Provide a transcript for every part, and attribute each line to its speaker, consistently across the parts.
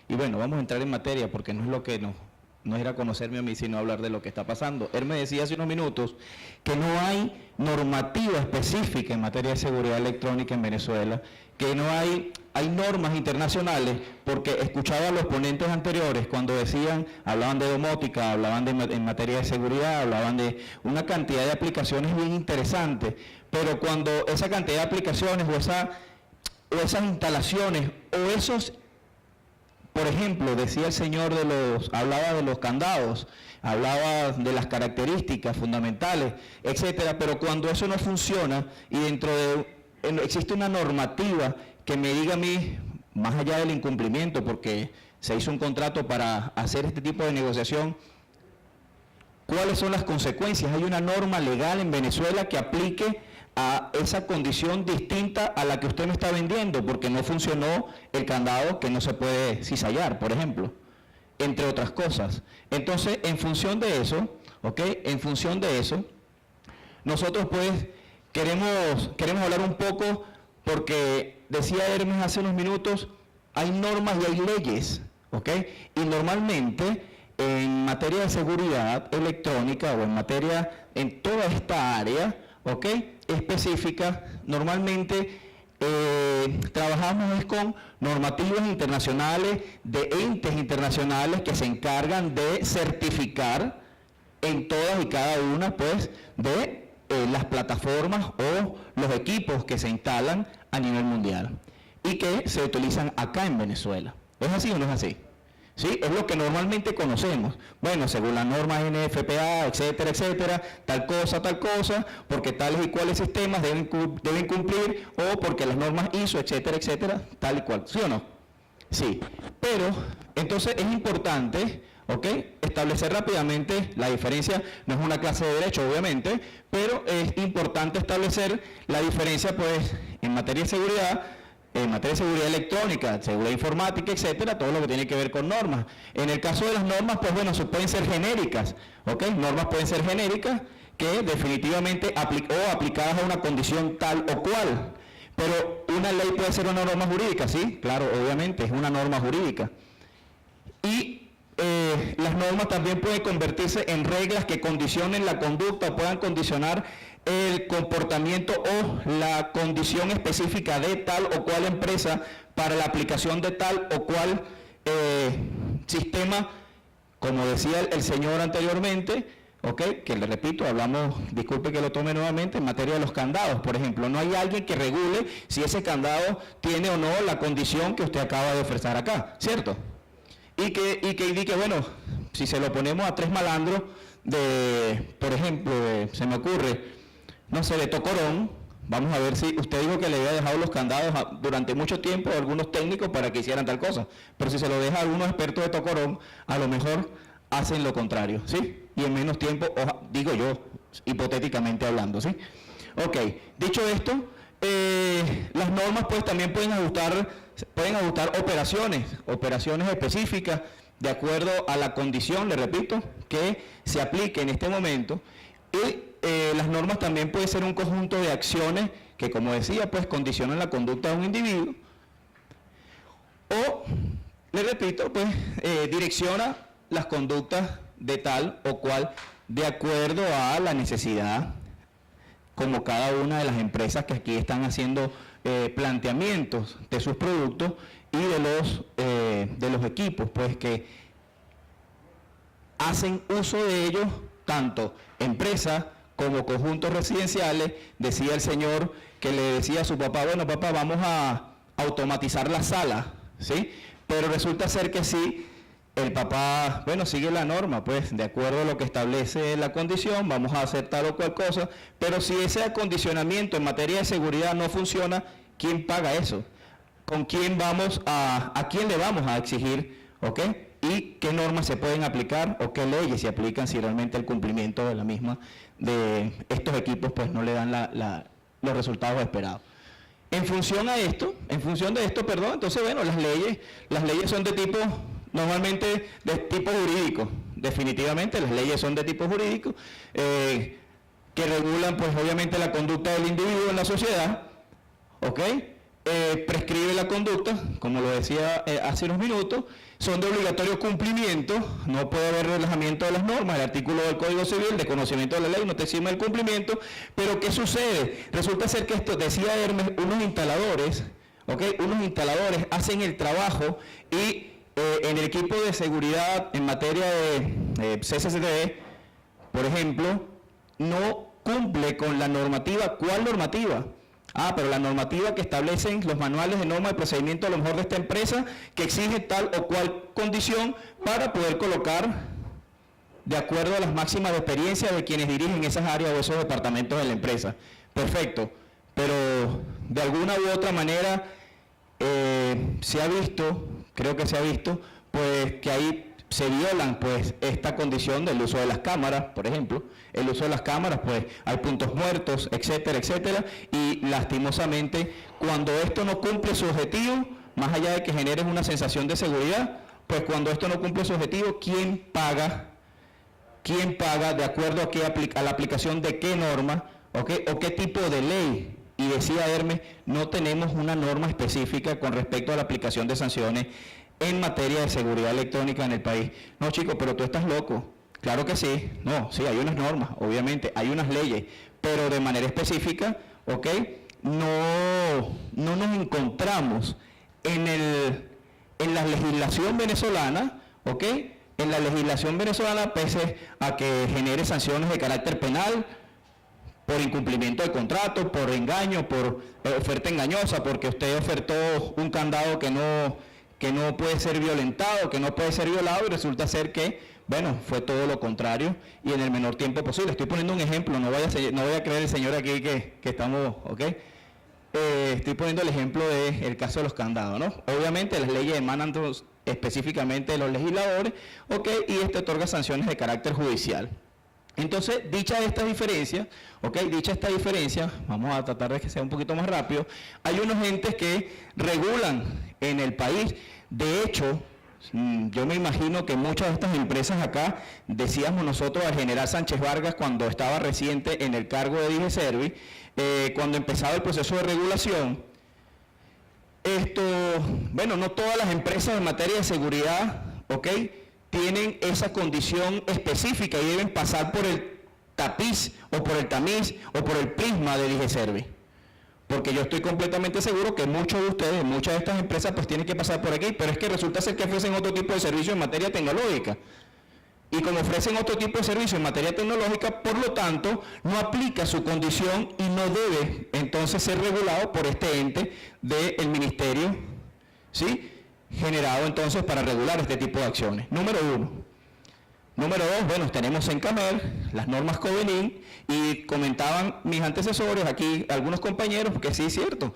Speaker 1: Y bueno, vamos a entrar en materia porque no es lo que no era conocerme a mí, sino hablar de lo que está pasando. Él me decía hace unos minutos que no hay normativa específica en materia de seguridad electrónica en Venezuela, que no hay normas internacionales, porque escuchaba a los ponentes anteriores cuando hablaban de domótica, hablaban en materia de seguridad, hablaban de una cantidad de aplicaciones bien interesantes, pero cuando esa cantidad de aplicaciones o esas instalaciones o esos, por ejemplo, decía el señor hablaba de los candados, hablaba de las características fundamentales, etcétera, pero cuando eso no funciona y existe una normativa que me diga a mí, más allá del incumplimiento, porque se hizo un contrato para hacer este tipo de negociación, ¿cuáles son las consecuencias? Hay una norma legal en Venezuela que aplique a esa condición distinta a la que usted me está vendiendo, porque no funcionó el candado que no se puede cizallar, por ejemplo, entre otras cosas. Entonces, en función de eso, ¿ok? En función de eso, nosotros pues queremos hablar un poco, porque decía Hermes hace unos minutos, hay normas y hay leyes, ¿ok? Y normalmente en materia de seguridad electrónica o en toda esta área, ¿ok?, específica, normalmente trabajamos con normativas internacionales, de entes internacionales que se encargan de certificar en todas y cada una, pues, de las plataformas o los equipos que se instalan a nivel mundial y que se utilizan acá en Venezuela. ¿Es así o no es así? ¿Sí? Es lo que normalmente conocemos. Bueno, según las normas NFPA, etcétera, etcétera, tal cosa, porque tales y cuales sistemas deben cumplir, o porque las normas ISO, etcétera, etcétera, tal y cual. ¿Sí o no? Sí. Pero, entonces es importante, ¿ok?, establecer rápidamente la diferencia. No es una clase de derecho, obviamente, pero es importante establecer la diferencia, pues, en materia de seguridad, en materia de seguridad electrónica, seguridad informática, etcétera, todo lo que tiene que ver con normas. En el caso de las normas, pues bueno, pueden ser genéricas, ¿ok? Normas pueden ser genéricas que definitivamente aplicadas a una condición tal o cual. Pero una ley puede ser una norma jurídica, ¿sí? Claro, obviamente, es una norma jurídica. Y las normas también pueden convertirse en reglas que condicionen la conducta o puedan condicionar el comportamiento o la condición específica de tal o cual empresa para la aplicación de tal o cual sistema, como decía el señor anteriormente, ¿ok?, que le repito, hablamos, disculpe que lo tome nuevamente, en materia de los candados, por ejemplo. No hay alguien que regule si ese candado tiene o no la condición que usted acaba de ofrecer acá, ¿cierto? Y que indique, bueno, si se lo ponemos a tres malandros por ejemplo, se me ocurre, no sé, de Tocorón, vamos a ver si usted dijo que le había dejado los candados durante mucho tiempo a algunos técnicos para que hicieran tal cosa, pero si se lo deja a algunos expertos de Tocorón, a lo mejor hacen lo contrario, ¿sí? Y en menos tiempo, digo yo, hipotéticamente hablando, ¿sí? Ok, dicho esto, las normas pues también pueden ajustar operaciones específicas de acuerdo a la condición, le repito, que se aplique en este momento. Y las normas también pueden ser un conjunto de acciones que, como decía, pues condicionan la conducta de un individuo. O, le repito, pues direcciona las conductas de tal o cual de acuerdo a la necesidad, como cada una de las empresas que aquí están haciendo planteamientos de sus productos y de los equipos, pues que hacen uso de ellos, tanto empresas como conjuntos residenciales. Decía el señor que le decía a su papá, bueno papá, vamos a automatizar la sala, ¿sí? Pero resulta ser que sí, el papá, bueno, sigue la norma, pues, de acuerdo a lo que establece la condición, vamos a hacer tal o cual cosa, pero si ese acondicionamiento en materia de seguridad no funciona, ¿quién paga eso? ¿Con quién a quién le vamos a exigir, ¿ok?, y qué normas se pueden aplicar o qué leyes se aplican si realmente el cumplimiento de la misma, de estos equipos, pues no le dan los resultados esperados. En función de esto, entonces, bueno, las leyes son de tipo, normalmente de tipo jurídico, definitivamente las leyes son de tipo jurídico, que regulan, pues obviamente, la conducta del individuo en la sociedad, ¿ok?, prescribe la conducta, como lo decía hace unos minutos, son de obligatorio cumplimiento, no puede haber relajamiento de las normas, el artículo del Código Civil de conocimiento de la ley no te exime el cumplimiento, pero ¿qué sucede? Resulta ser que esto, decía Hermes, unos instaladores hacen el trabajo y en el equipo de seguridad en materia de CCCTV, por ejemplo, no cumple con la normativa. ¿Cuál normativa? Pero la normativa que establecen los manuales de norma de procedimiento a lo mejor de esta empresa, que exige tal o cual condición para poder colocar de acuerdo a las máximas de experiencia de quienes dirigen esas áreas o esos departamentos de la empresa. Perfecto, pero de alguna u otra manera se ha visto, creo que se ha visto, pues que ahí se violan pues esta condición del uso de las cámaras, por ejemplo. El uso de las cámaras, pues hay puntos muertos, etcétera, etcétera, y lastimosamente cuando esto no cumple su objetivo, más allá de que genere una sensación de seguridad, pues cuando esto no cumple su objetivo, ¿quién paga? ¿Quién paga de acuerdo a la aplicación de qué norma, ¿okay? O qué tipo de ley? Y decía Hermes, no tenemos una norma específica con respecto a la aplicación de sanciones en materia de seguridad electrónica en el país. No, chicos, pero tú estás loco. Claro que sí. No, sí, hay unas normas, obviamente, hay unas leyes, pero de manera específica, ¿ok? No nos encontramos en la legislación venezolana, ¿ok? En la legislación venezolana, pese a que genere sanciones de carácter penal, por incumplimiento de contrato, por engaño, por oferta engañosa, porque usted ofertó un candado que no puede ser violentado, que no puede ser violado, y resulta ser que, bueno, fue todo lo contrario y en el menor tiempo posible. Estoy poniendo un ejemplo, no vaya a creer el señor aquí que estamos, ¿ok? Estoy poniendo el ejemplo del caso de los candados, ¿no? Obviamente las leyes emanan específicamente de los legisladores, ¿ok? Y otorga sanciones de carácter judicial. Entonces, dicha esta diferencia, vamos a tratar de que sea un poquito más rápido, hay unos entes que regulan en el país. De hecho, yo me imagino que muchas de estas empresas acá, decíamos nosotros al general Sánchez Vargas cuando estaba reciente en el cargo de DIGESERVI, cuando empezaba el proceso de regulación, no todas las empresas en materia de seguridad, ¿ok?, tienen esa condición específica y deben pasar por el tapiz o por el tamiz o por el prisma de DIGESERVI. Porque yo estoy completamente seguro que muchos de ustedes, muchas de estas empresas pues tienen que pasar por aquí, pero es que resulta ser que ofrecen otro tipo de servicio en materia tecnológica. Y como ofrecen otro tipo de servicio en materia tecnológica, por lo tanto, no aplica su condición y no debe entonces ser regulado por este ente del ministerio, ¿sí?, generado entonces para regular este tipo de acciones. Número 1. Número 2, tenemos en CAMER las normas COVENIN, y comentaban mis antecesores aquí, algunos compañeros, que sí es cierto,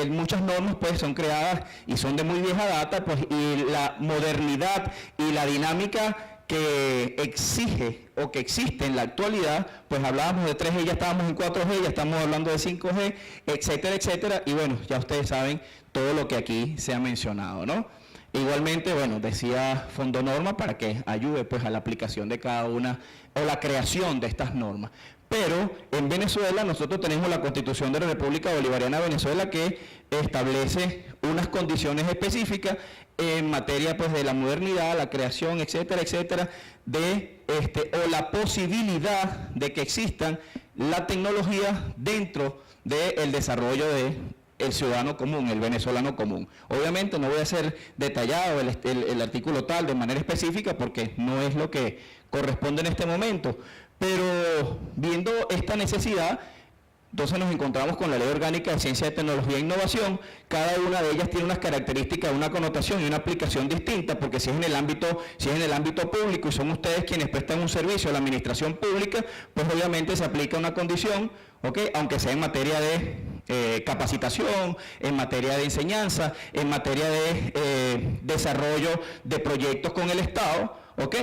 Speaker 1: muchas normas pues son creadas y son de muy vieja data, pues, y la modernidad y la dinámica que exige o que existe en la actualidad, pues hablábamos de 3G, ya estábamos en 4G, ya estamos hablando de 5G, etcétera, etcétera, y bueno, ya ustedes saben todo lo que aquí se ha mencionado, ¿no? Igualmente, decía Fondo Norma para que ayude pues a la aplicación de cada una o la creación de estas normas. Pero en Venezuela nosotros tenemos la Constitución de la República Bolivariana de Venezuela que establece unas condiciones específicas en materia pues de la modernidad, la creación, etcétera, etcétera, o la posibilidad de que existan la tecnología dentro del desarrollo de el ciudadano común, el venezolano común. Obviamente no voy a hacer detallado el artículo tal de manera específica porque no es lo que corresponde en este momento, pero viendo esta necesidad, entonces nos encontramos con la Ley Orgánica de Ciencia, de Tecnología e Innovación. Cada una de ellas tiene unas características, una connotación y una aplicación distinta, porque si es en el ámbito público y son ustedes quienes prestan un servicio a la administración pública, pues obviamente se aplica una condición, ¿ok?, aunque sea en materia de capacitación, en materia de enseñanza, en materia de desarrollo de proyectos con el Estado, ¿ok?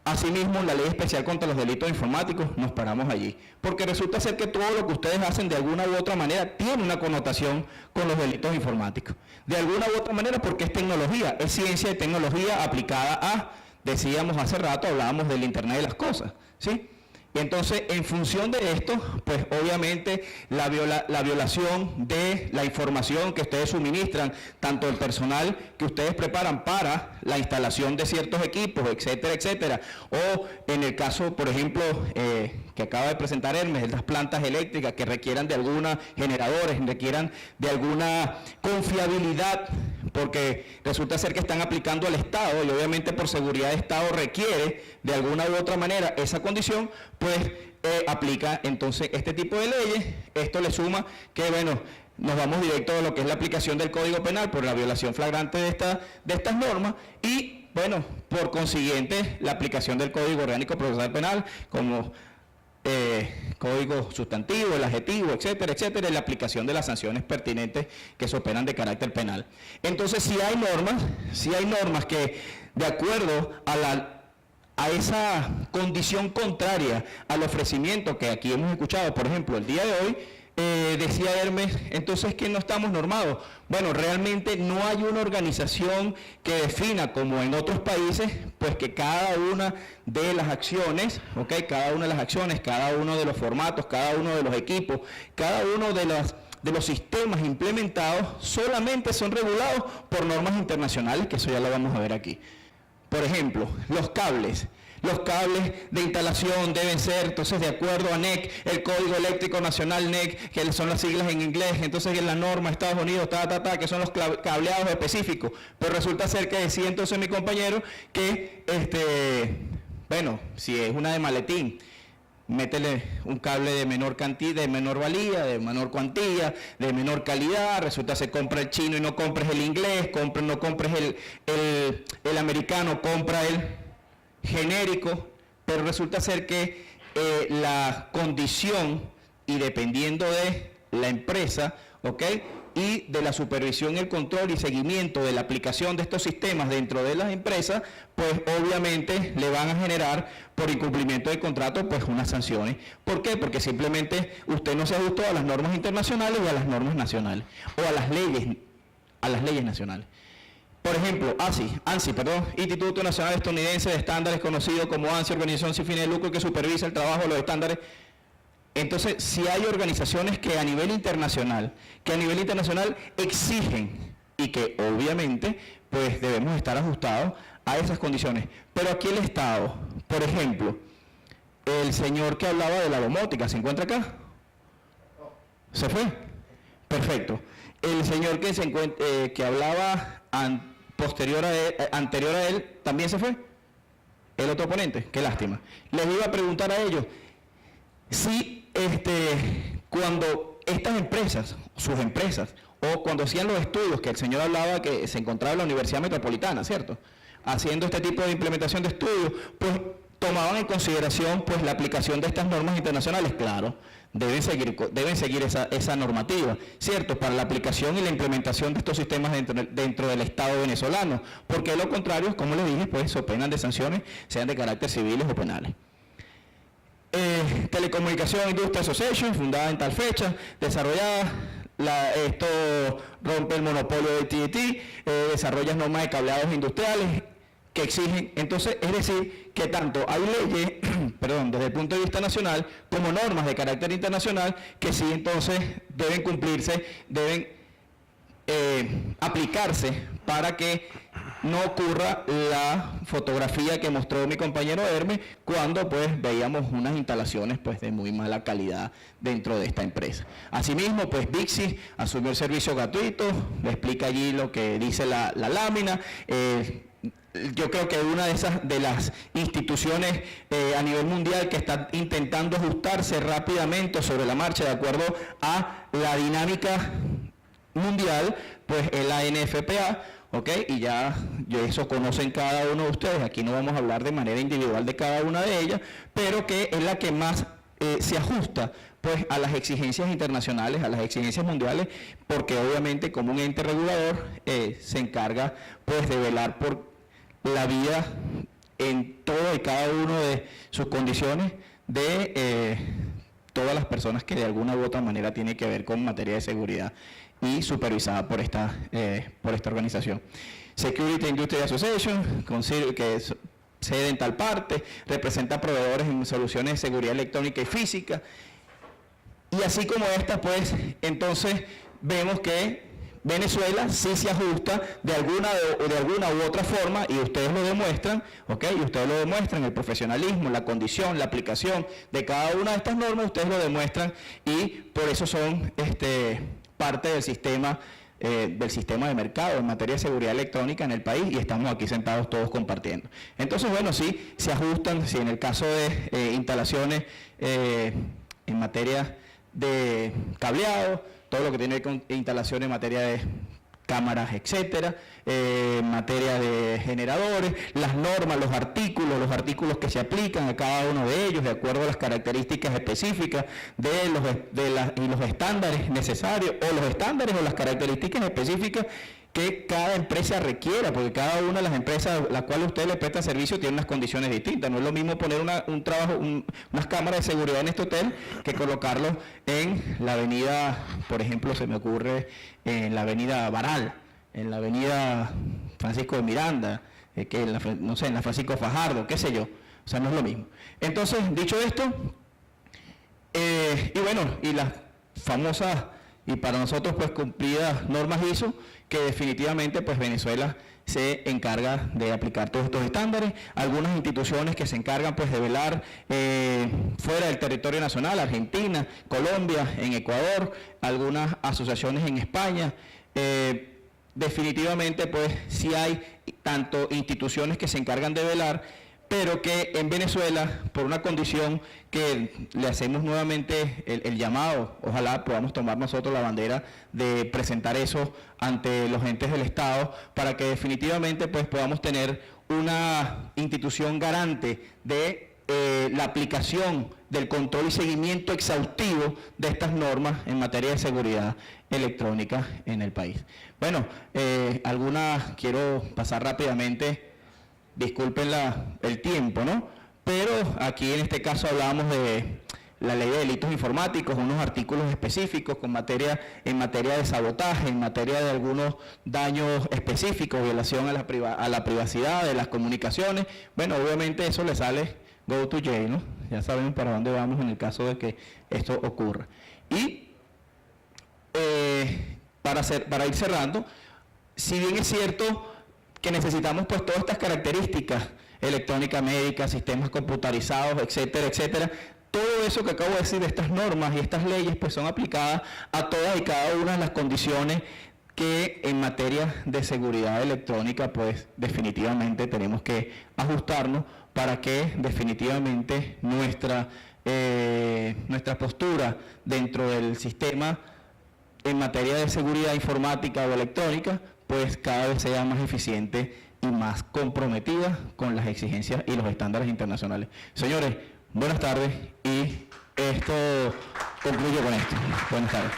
Speaker 1: Asimismo, la Ley Especial contra los Delitos Informáticos, nos paramos allí, porque resulta ser que todo lo que ustedes hacen de alguna u otra manera tiene una connotación con los delitos informáticos. De alguna u otra manera porque es tecnología, es ciencia y tecnología aplicada a, decíamos hace rato, hablábamos del Internet de las cosas, ¿sí? Entonces, en función de esto, pues obviamente la violación de la información que ustedes suministran, tanto el personal que ustedes preparan para la instalación de ciertos equipos, etcétera, etcétera, o en el caso, por ejemplo, que acaba de presentar Hermes, de las plantas eléctricas que requieran de algunos generadores, requieran de alguna confiabilidad, porque resulta ser que están aplicando al Estado y obviamente por seguridad de Estado requiere de alguna u otra manera esa condición, pues aplica entonces este tipo de leyes. Esto le suma que, bueno, nos vamos directo a lo que es la aplicación del Código Penal por la violación flagrante de estas normas y, bueno, por consiguiente, la aplicación del Código Orgánico Procesal Penal como código sustantivo, el adjetivo, etcétera, etcétera, y la aplicación de las sanciones pertinentes que se operan de carácter penal. Entonces, si hay normas que, de acuerdo a esa condición contraria al ofrecimiento que aquí hemos escuchado, por ejemplo, el día de hoy, decía Hermes, entonces que no estamos normados. Bueno, realmente no hay una organización que defina, como en otros países, pues que cada una de las acciones, cada una de las acciones, cada uno de los formatos, cada uno de los equipos, cada uno de los sistemas implementados solamente son regulados por normas internacionales, que eso ya lo vamos a ver aquí. Por ejemplo, los cables de instalación deben ser, entonces, de acuerdo a NEC, el Código Eléctrico Nacional NEC, que son las siglas en inglés, entonces en la norma Estados Unidos, que son los cableados específicos. Pero resulta ser que decía entonces mi compañero que, bueno, si es una de maletín, métele un cable de menor cantidad, de menor valía, de menor cuantía, de menor calidad, resulta se compra el chino y no compres el inglés, no compres el americano, compra el genérico, pero resulta ser que la condición, y dependiendo de la empresa, y de la supervisión, el control y seguimiento de la aplicación de estos sistemas dentro de las empresas, pues obviamente le van a generar por incumplimiento de contrato pues unas sanciones. ¿Por qué? Porque simplemente usted no se ajustó a las normas internacionales y a las normas nacionales, o a las leyes nacionales. Por ejemplo, ANSI, Instituto Nacional Estadounidense de Estándares, conocido como ANSI, organización sin fines de lucro que supervisa el trabajo de los estándares. Entonces, si hay organizaciones que a nivel internacional exigen y que obviamente pues debemos estar ajustados a esas condiciones. Pero aquí el Estado, por ejemplo, el señor que hablaba de la domótica, ¿se encuentra acá? ¿Se fue? Perfecto. El señor que hablaba anterior a él, ¿también se fue? El otro ponente, qué lástima. Les iba a preguntar a ellos si cuando estas empresas, sus empresas, o cuando hacían los estudios que el señor hablaba que se encontraba en la Universidad Metropolitana, ¿cierto?, haciendo este tipo de implementación de estudios, pues tomaban en consideración pues la aplicación de estas normas internacionales. Claro, deben seguir esa normativa, ¿cierto?, para la aplicación y la implementación de estos sistemas dentro del Estado venezolano, porque de lo contrario, como les dije, pues se penan de sanciones, sean de carácter civiles o penales. Telecomunicación Industry Association, fundada en tal fecha, desarrollada, esto rompe el monopolio de AT&T, desarrolla normas de cableados industriales que exigen, entonces, es decir, que tanto hay leyes, desde el punto de vista nacional, como normas de carácter internacional, que sí entonces deben cumplirse, deben aplicarse para que no ocurra la fotografía que mostró mi compañero Hermes cuando pues veíamos unas instalaciones pues de muy mala calidad dentro de esta empresa. Asimismo, pues Vixi asumió el servicio gratuito, le explica allí lo que dice la lámina. Yo creo que una de las instituciones a nivel mundial que está intentando ajustarse rápidamente sobre la marcha de acuerdo a la dinámica mundial, pues es la NFPA, y ya eso conocen cada uno de ustedes, aquí no vamos a hablar de manera individual de cada una de ellas, pero que es la que más se ajusta pues a las exigencias internacionales, a las exigencias mundiales, porque obviamente como un ente regulador se encarga pues de velar por la vida en todo y cada uno de sus condiciones de todas las personas que de alguna u otra manera tienen que ver con materia de seguridad y supervisada por esta organización. Security Industry Association, que sede en tal parte, representa proveedores en soluciones de seguridad electrónica y física. Y así como esta, pues, entonces vemos que Venezuela sí se ajusta de alguna u otra forma, y ustedes lo demuestran, ¿ok? Y ustedes lo demuestran, el profesionalismo, la condición, la aplicación de cada una de estas normas, ustedes lo demuestran, y por eso son parte del sistema de mercado en materia de seguridad electrónica en el país, y estamos aquí sentados todos compartiendo. Entonces, bueno, sí, se ajustan, si en el caso de instalaciones en materia de cableado, todo lo que tiene con instalaciones en materia de cámaras, etcétera, materia de generadores, las normas, los artículos que se aplican a cada uno de ellos de acuerdo a las características específicas y los estándares necesarios, o los estándares o las características específicas que cada empresa requiera, porque cada una de las empresas a las cuales usted le presta servicio tiene unas condiciones distintas. No es lo mismo poner unas cámaras de seguridad en este hotel que colocarlo en la avenida, por ejemplo, se me ocurre, en la avenida Baral, en la avenida Francisco de Miranda, no sé, en la Francisco Fajardo, qué sé yo. O sea, no es lo mismo. Entonces, dicho esto, y bueno, y las famosas y para nosotros pues cumplidas normas ISO, que definitivamente pues Venezuela se encarga de aplicar todos estos estándares. Algunas instituciones que se encargan pues de velar fuera del territorio nacional, Argentina, Colombia, en Ecuador, algunas asociaciones en España. Definitivamente pues sí hay tanto instituciones que se encargan de velar, pero que en Venezuela, por una condición que le hacemos nuevamente el llamado, ojalá podamos tomar nosotros la bandera de presentar eso ante los entes del Estado, para que definitivamente pues podamos tener una institución garante de la aplicación del control y seguimiento exhaustivo de estas normas en materia de seguridad electrónica en el país. Bueno, quiero pasar rápidamente. Disculpen el tiempo, ¿no? Pero aquí en este caso hablamos de la ley de delitos informáticos, unos artículos específicos en materia de sabotaje, en materia de algunos daños específicos, violación a la privacidad de las comunicaciones. Bueno, obviamente eso le sale go to jail, ¿no? Ya sabemos para dónde vamos en el caso de que esto ocurra. Y para ir cerrando, si bien es cierto que necesitamos pues todas estas características, electrónica médica, sistemas computarizados, etcétera, etcétera, todo eso que acabo de decir de estas normas y estas leyes pues son aplicadas a todas y cada una de las condiciones que en materia de seguridad electrónica pues definitivamente tenemos que ajustarnos para que definitivamente nuestra postura dentro del sistema en materia de seguridad informática o electrónica pues cada vez sea más eficiente y más comprometida con las exigencias y los estándares internacionales. Señores, buenas tardes, y esto concluyo con esto. Buenas tardes.